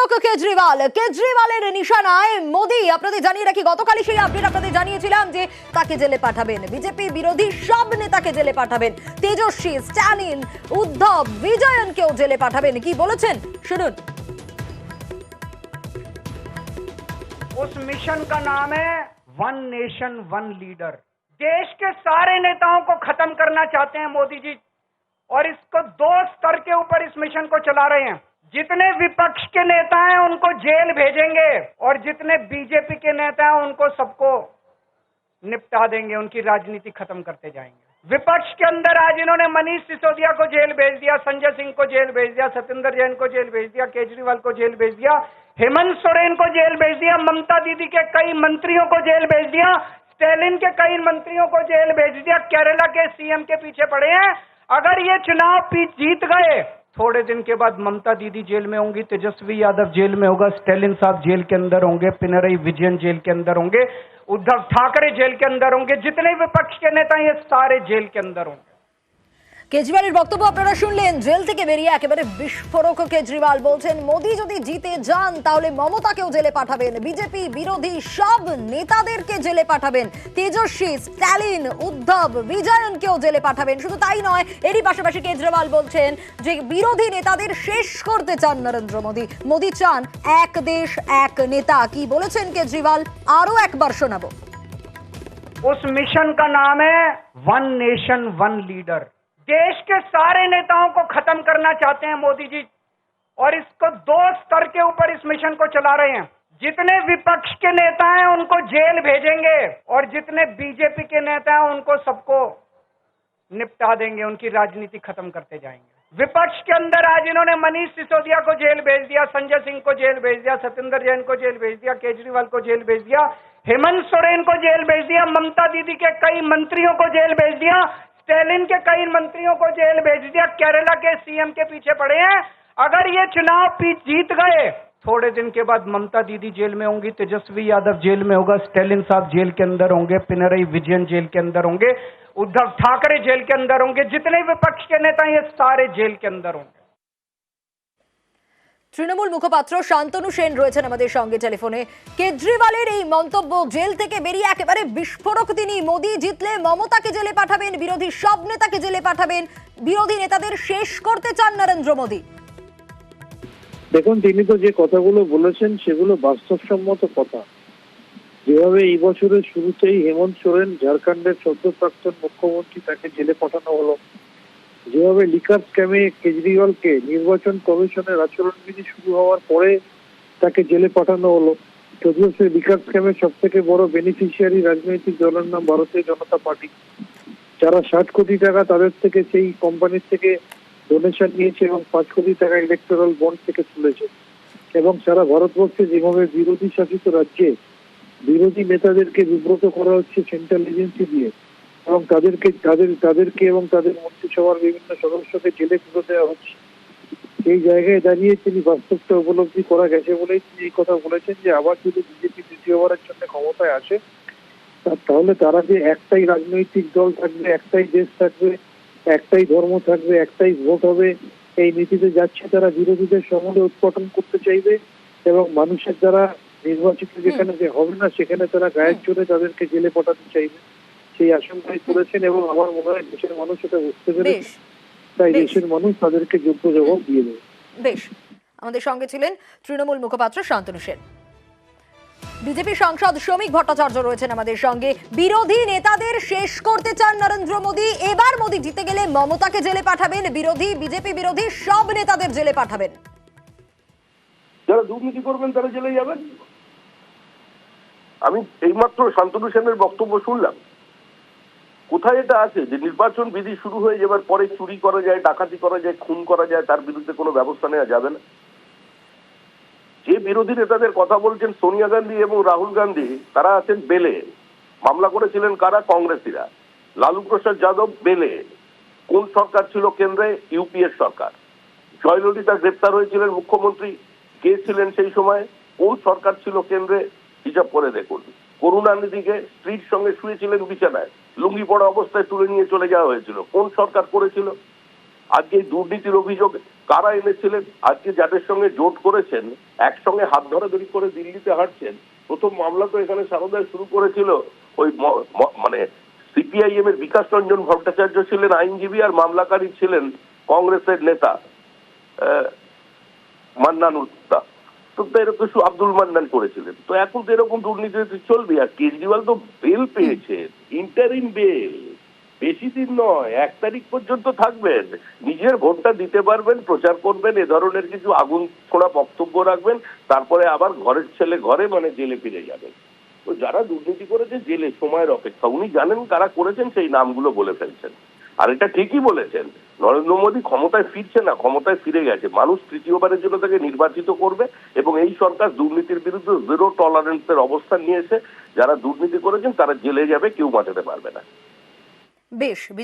বিস্ফোরক কেজরিওয়ালের নিশানায় মোদি। আপনাদের জানিয়ে রাখি, গতকালই সেই আপডেট আপনাদের জানিয়েছিলাম যে তাকে জেলে পাঠাবেন, বিজেপি বিরোধী সব নেতাকে জেলে পাঠাবেন, তেজস্বী, স্ট্যালিন, উদ্ধব, বিজয়নকেও জেলে পাঠাবেন। কি বলেছেন শুনুন। उस मिशन का नाम है वन नेशन वन लीडर। देश के सारे नेताओं को खत्म करना चाहते हैं मोदी जी, और इसको दो स्तर के ऊपर इस मिशन को चला रहे हैं। जितने विपक्ष के नेता हैं उनको जेल भेजेंगे, और जितने बीजेपी के नेता हैं उनको सबको निपटा देंगे, उनकी राजनीति खत्म करते जाएंगे। विपक्ष के अंदर आज इन्होंने मनीष सिसोदिया को जेल भेज दिया, संजय सिंह को जेल भेज दिया, सत्येंद्र जैन को जेल भेज दिया, केजरीवाल को जेल भेज दिया, हेमंत सोरेन को जेल भेज दिया, ममता दीदी के कई मंत्रियों को जेल भेज दिया, स्टैलिन के कई मंत्रियों को जेल भेज दिया, केरला के सीएम के पीछे पड़े हैं। अगर ये चुनाव जीत गए, थोड़े दिन के बाद ममता दीदी जेल में होंगी, तेजस्वी यादव जेल में होगा, स्टैलिन साहब जेल के अंदर होंगे, पिनरई विजयन जेल के अंदर होंगे, उद्धव ठाकरे जेल के अंदर होंगे, जितने विपक्ष के नेता ये सारे जेल के अंदर होंगे। কেজরিওয়ালের বক্তব্য আপনারা শুনলেন। জেল থেকে বেরিয়ে একেবারে বিস্ফোরক কেজরিওয়াল বলছেন মোদি যদি জিতে যান তাহলে মমতাকেও জেলে পাঠাবেন, বিজেপি বিরোধী সব নেতাদেরকে জেলে পাঠাবেন, তেজস্বী, স্ট্যালিন, উদ্ধব, বিজয়নকেও জেলে পাঠাবেন। শুধু তাই নয়, এরই পাশাপাশি কেজরিওয়াল বলছেন যে বিরোধী নেতাদের শেষ করতে চান নরেন্দ্র মোদি। মোদি চান এক দেশ এক নেতা। কি বলেছেন কেজরিওয়াল আরো একবার শোনাবো। उस मिशन का नाम है वन नेशन वन लीडर। देश के सारे नेताओं को खत्म करना चाहते हैं मोदी जी, और इसको दो स्तर के ऊपर इस मिशन को चला रहे हैं। जितने विपक्ष के नेता हैं उनको जेल भेजेंगे, और जितने बीजेपी के नेता हैं उनको सबको निपटा देंगे, उनकी राजनीति खत्म करते जाएंगे। विपक्ष के अंदर आज इन्होंने मनीष सिसोदिया को जेल भेज दिया, संजय सिंह को जेल भेज दिया, सत्येंद्र जैन को जेल भेज दिया, केजरीवाल को जेल भेज दिया, हेमंत सोरेन को जेल भेज दिया, ममता दीदी के कई मंत्रियों को जेल भेज दिया, स्टैलिन के कई मंत्रियों को जेल भेज दिया, केरला के सीएम के पीछे पड़े हैं। अगर ये चुनाव जीत गए, थोड़े दिन के बाद ममता दीदी जेल में होंगी, तेजस्वी यादव जेल में होगा, स्टैलिन साहब जेल के अंदर होंगे, पिनरई विजयन जेल के अंदर होंगे, उद्धव ठाकरे जेल के अंदर होंगे, जितने विपक्ष के नेता ये सारे जेल के अंदर होंगे। তৃণমূল মুখপাত্র শান্তনু সেন রয়েছেন আমাদের সঙ্গে টেলিফোনে। কেজরিওয়ালের এই মন্তব্য, জেল থেকে বেরিয়ে একেবারে বিস্ফোরক তিনি। মোদি জিতলে মমতাকে জেলে পাঠাবেন, বিরোধী সব নেতাকে জেলে পাঠাবেন, বিরোধী নেতাদের শেষ করতে চান নরেন্দ্র মোদি। দেখুন, তিনি তো যে কথাগুলো বলেছেন সেগুলো বাস্তবসম্মত কথা। যেভাবে এই বছরের শুরুতেই হেমন্ত সোরেন, ঝাড়খণ্ডের সদ্য প্রাক্তন মুখ্যমন্ত্রী, তাকে জেলে পাঠানো হলো, যেভাবে লিকার স্ক্যামে কেজরিওয়ালকে নির্বাচন কমিশনের আচরণবিধি শুরু হওয়ার পরে তাকে জেলে পাঠানো হলো, যদিও সে লিকার স্ক্যামের সব থেকে বড় বেনিফিশিয়ারি রাজনৈতিক দলের নাম ভারতীয় জনতা পার্টি, যারা 60 কোটি টাকা তাদের থেকে সেই কোম্পানির থেকে ডোনেশন নিয়েছে এবং 5 কোটি টাকা ইলেকটোরাল বন্ড থেকে তুলেছে। এবং সারা ভারতবর্ষে যেভাবে বিরোধী শাসিত রাজ্যে বিরোধী নেতাদেরকে বিব্রত করা হচ্ছে সেন্ট্রাল এজেন্সি দিয়ে, এবং তাদেরকে এবং তাদের মন্ত্রিসভার বিভিন্ন সদস্যকে জেলে তুলে দেওয়া হচ্ছে, এই জায়গায় দাঁড়িয়ে তিনি বাস্তবটা উপলব্ধি করা গেছে বলেই তিনি এই কথা বলেছেন যে আবার যদি বিজেপি দ্বিতীয়বারের জন্য ক্ষমতায় আসে তাহলে তারা যে একটাই রাজনৈতিক দল থাকবে, একটাই দেশ থাকবে, একটাই ধর্ম থাকবে, একটাই ভোট হবে, এই নীতিতে যাচ্ছে। তারা বিরোধীদের সমূলে উৎপাদন করতে চাইবে এবং মানুষের দ্বারা নির্বাচিত যেখানে যে হবে না সেখানে তারা গায়ের জোরে তাদেরকে জেলে পাঠাতে চাইবে, সেই আশঙ্কাই করেছেন। এবং আমার মনে হয় দেশের মানুষ এটা বুঝতে পেরেছে, তাই দেশের মানুষ তাদেরকে যোগ্য জবাব দিয়ে দেবে। বেশ, আমাদের সঙ্গে ছিলেন তৃণমূল মুখপাত্র শান্তনু সেন। বিজেপি সাংসদ শ্রমিক ভট্টাচার্য রয়েছেন আমাদের সঙ্গে। বিরোধী নেতাদের শেষ করতে চান নরেন্দ্র মোদি। এবার মোদি জিতে গেলে মমতাকে জেলে পাঠাবেন, বিজেপি বিরোধী সব নেতাদের জেলে পাঠাবেন। যারা দুর্নীতি করবেন তারা জেলে যাবেন। আমি এইমাত্র শান্তনু সেনের বক্তব্য শুনলাম। কোথায় এটা আছে যে নির্বাচন বিধি শুরু হয়ে যাবার পরে চুরি করা যায়, ডাকাতি করা যায়, খুন করা যায়, তার বিরুদ্ধে কোনো ব্যবস্থা নেওয়া যাবে না? যে বিরোধী নেতাদের কথা বলছেন সোনিয়া গান্ধী এবং রাহুল গান্ধী, তারা আছেন বেলে। মামলা করেছিলেন কারা? কংগ্রেসীরা। লালু প্রসাদ যাদব বেলে। কোন সরকার ছিল কেন্দ্রে? ইউপিএর সরকার। জয়ললিতা গ্রেপ্তার হয়েছিলেন মুখ্যমন্ত্রী, কে ছিলেন সেই সময়? কোন সরকার ছিল কেন্দ্রে? হিসাব করে দেখুন। করুণানিধিকে স্ত্রীর সঙ্গে শুয়েছিলেন বিছানায়, লুঙ্গি পড়া অবস্থায় তুলে নিয়ে চলে যাওয়া হয়েছিল, কোন সরকার করেছিল? আজকে এই দুর্নীতির অভিযোগ কারা এনেছিলেন? আজকে যাদের সঙ্গে জোট করেছেন, একসঙ্গে হাত ধরাধরি করে দিল্লিতে হাঁটছেন। প্রথম মামলা তো এখানে সারদায় শুরু করেছিল ওই মানে সিপিআইএম এর বিকাশ রঞ্জন ভট্টাচার্য ছিলেন আইনজীবী, আর মামলাকারী ছিলেন কংগ্রেসের নেতা মান্নানুদ্দা। তো এরকম আব্দুল মান্নান করেছিলেন। তো এখন তো এরকম দুর্নীতি চলবে। আর কেজরিওয়াল তো বেল পেয়েছেন, ইন্টারিম বেল, বেশি দিন নয়, 1 তারিখ পর্যন্ত থাকবেন, নিজের ভোটটা দিতে পারবেন, প্রচার করবেন, এ ধরনের কিছু আগুন ছোড়া বক্তব্য রাখবেন, তারপরে আবার ঘরের ছেলে ঘরে মানে জেলে ফিরে যাবেন। তো যারা দুর্নীতি করেছে জেলে সময়ের অপেক্ষা। উনি জানেন কারা করেছেন, সেই নামগুলো বলে ফেলছেন। আর এটা ঠিকই বলেছেন, নরেন্দ্র মোদী ক্ষমতায় ফিরছে না, ক্ষমতায় ফিরে গেছে। মানুষ তৃতীয়বারের জন্য তাকে নির্বাচিত করবে এবং এই সরকার দুর্নীতির বিরুদ্ধে 0 টলারেন্সের অবস্থান নিয়েছে। যারা দুর্নীতি করেছেন তারা জেলে যাবে, কেউ বাঁচাতে পারবে না। বেশ।